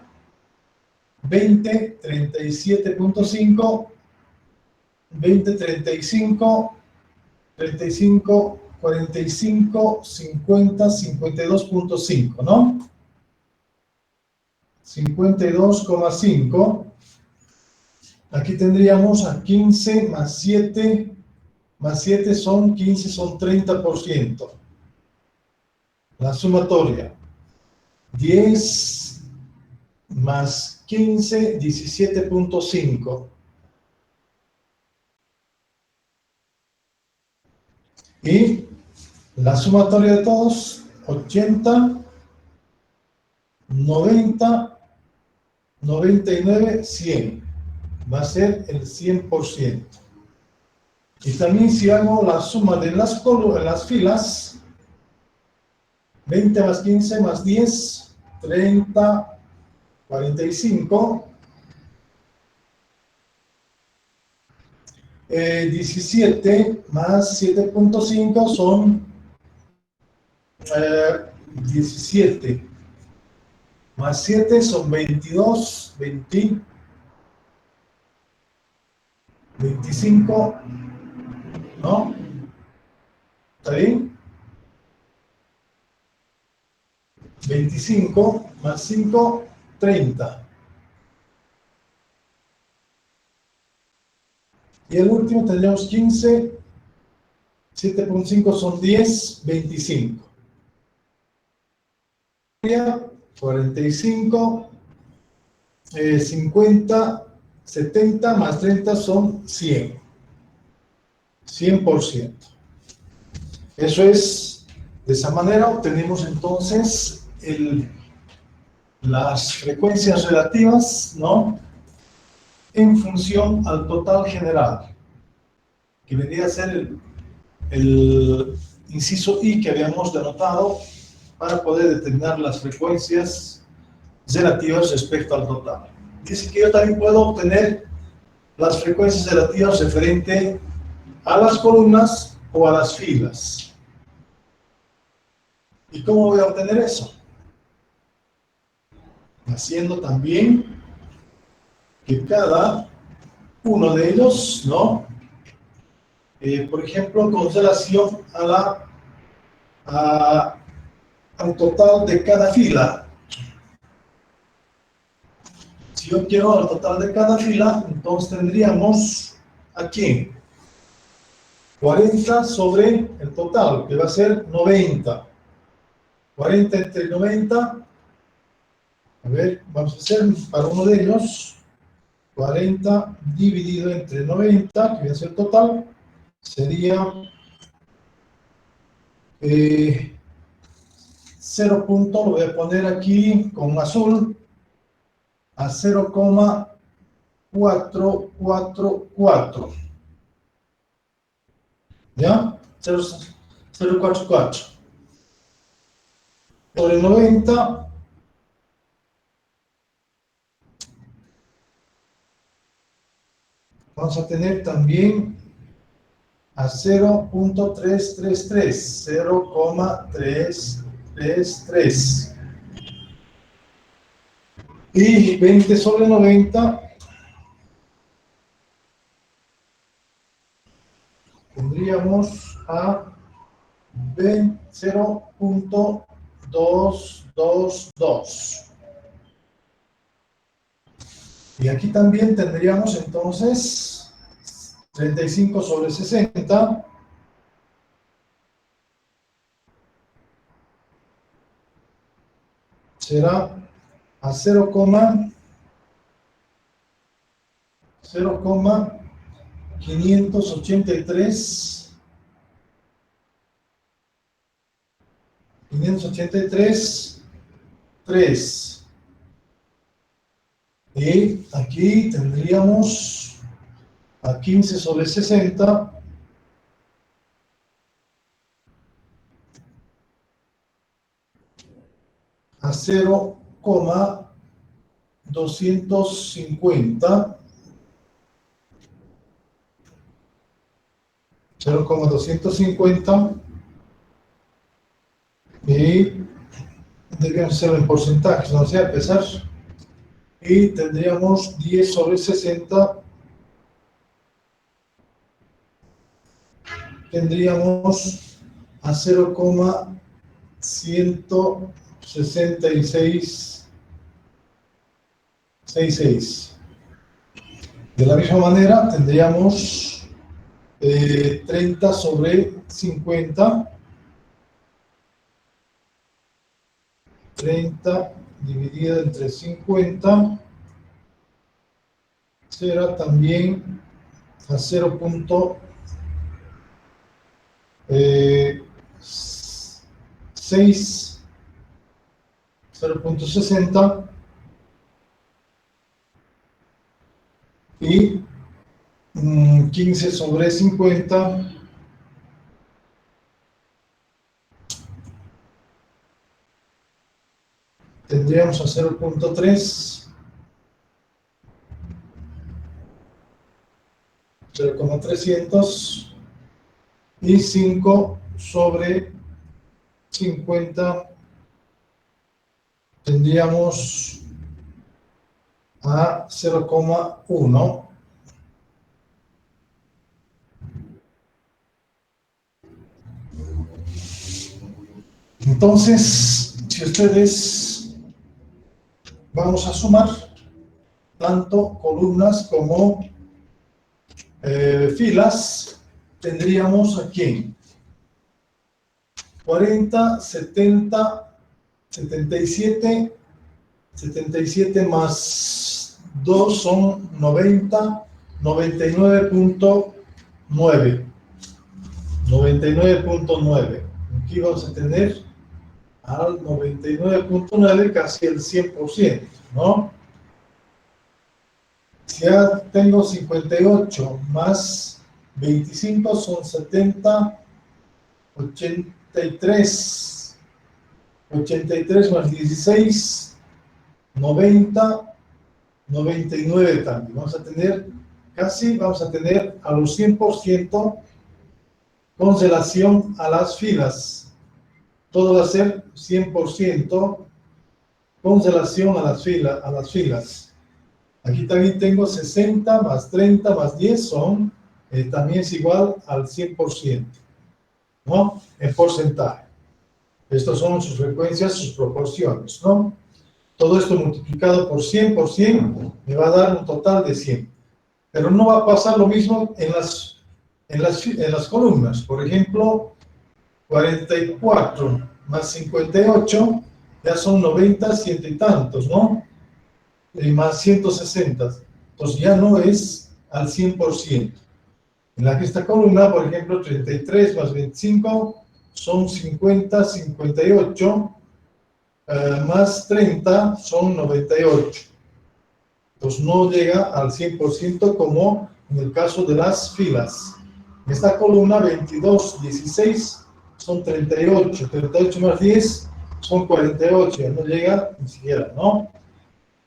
20, 37.5, 20, 35, 35, 45, 50, 52.5, ¿no? 52,5. Aquí tendríamos a 15 más 7 son 15, son 30%. La sumatoria. 10 más 15, 17.5. Y la sumatoria de todos, 80, 90, 99, 100. Va a ser el 100%. Y también si hago la suma de las filas, 20 más 15 más 10, 30, 45, 17 más 7.5 son 17, más 7 son 22, 20, 25, ¿no? ¿Está bien? 25 más 5, 30. Y el último tendríamos 15, 7.5 son 10, 25. 45, 50, 70 más 30 son 100. 100%. Eso es, de esa manera obtenemos entonces las frecuencias relativas, ¿no? En función al total general, que vendría a ser el inciso I que habíamos denotado para poder determinar las frecuencias relativas respecto al total. Dice que yo también puedo obtener las frecuencias relativas referente a las columnas o a las filas. ¿Y cómo voy a obtener eso? haciendo también que cada uno de ellos, ¿no? Por ejemplo, con relación al total de cada fila. Si yo quiero el total de cada fila, entonces tendríamos aquí 40 sobre el total, que va a ser 90. 40 entre 90. A ver, vamos a hacer para uno de ellos. 40 dividido entre 90, que viene a ser total, sería 0 punto, lo voy a poner aquí con azul, a 0,444. ¿Ya? 0,44. Por el 90, vamos a tener también a 0,333, 0,333. Y 20 sobre 90 tendríamos a 0,222. Y aquí también tendríamos entonces 35 sobre 60. Será a 0,583. 3. Y aquí tendríamos a 15 sobre 60. A 0,250. 0,250. Y deberían ser en porcentajes, no sé, a pesar. Y tendríamos 10 sobre 60. Tendríamos a 0,166. De la misma manera, tendríamos 30 sobre 50. 30 dividido entre 50 será también a 0,60 y 15 sobre 50 tendríamos a 0,3, 0,300 y 5 sobre 50 tendríamos a 0,1. Entonces, si ustedes vamos a sumar tanto columnas como filas, tendríamos aquí 40, 70, 77, 77 más 2 son 90, 99.9. 99.9. Aquí vamos a tener al 99.9, casi el 100%, ¿no? Si ya tengo 58 más 25 son 70, 83. 83 más 16, 90, 99 también. Vamos a tener a los 100% con relación a las filas. Todo va a ser 100% con relación a las filas. Aquí también tengo 60 más 30 más 10 son, también es igual al 100%, ¿no? En porcentaje. Estas son sus frecuencias, sus proporciones, ¿no? Todo esto multiplicado por 100 me va a dar un total de 100. Pero no va a pasar lo mismo en las columnas. Por ejemplo, 44 más 58 ya son 90, ciento y tantos, ¿no? Y más 160. Entonces ya no es al 100%. En esta columna, por ejemplo, 33 más 25 son 50, 58, más 30 son 98. Entonces no llega al 100% como en el caso de las filas. En esta columna 22, 16 son 38, 38 más 10 son 48, ya no llega ni siquiera, ¿no?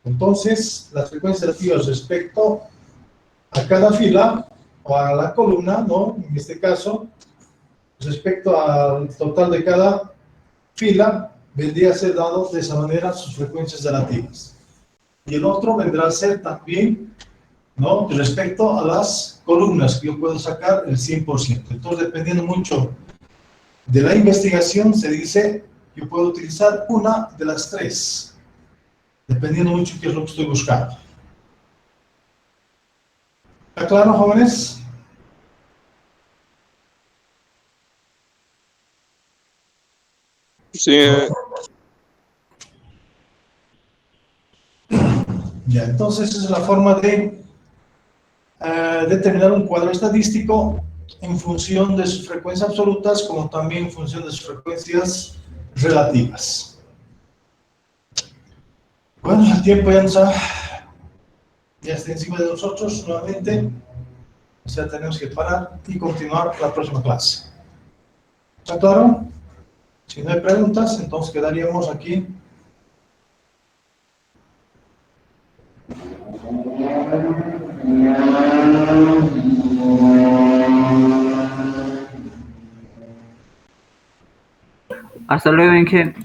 Entonces, las frecuencias relativas respecto a cada fila o a la columna, ¿no? En este caso, respecto al total de cada fila, vendría a ser dado de esa manera sus frecuencias relativas. Y el otro vendrá a ser también, ¿no? Respecto a las columnas, que yo puedo sacar el 100%. Entonces, dependiendo mucho de la investigación, se dice, yo puedo utilizar una de las tres, dependiendo mucho de qué es lo que estoy buscando. ¿Está claro, jóvenes? Sí, Ya, entonces esa es la forma de determinar un cuadro estadístico en función de sus frecuencias absolutas, como también en función de sus frecuencias relativas. Bueno, el tiempo ya está encima de nosotros nuevamente, o sea, tenemos que parar y continuar la próxima clase. ¿Está claro? Si no hay preguntas, entonces quedaríamos aquí. Hasta luego, Inge.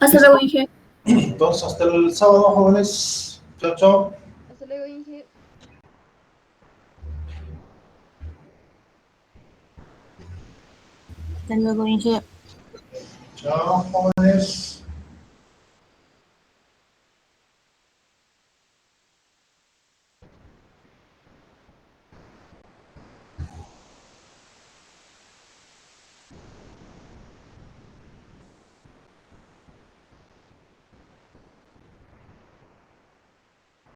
Hasta luego, Inge. Entonces, hasta el sábado, jóvenes. Chao, chao. Hasta luego, Inge. Hasta luego, Inge. Chao, jóvenes.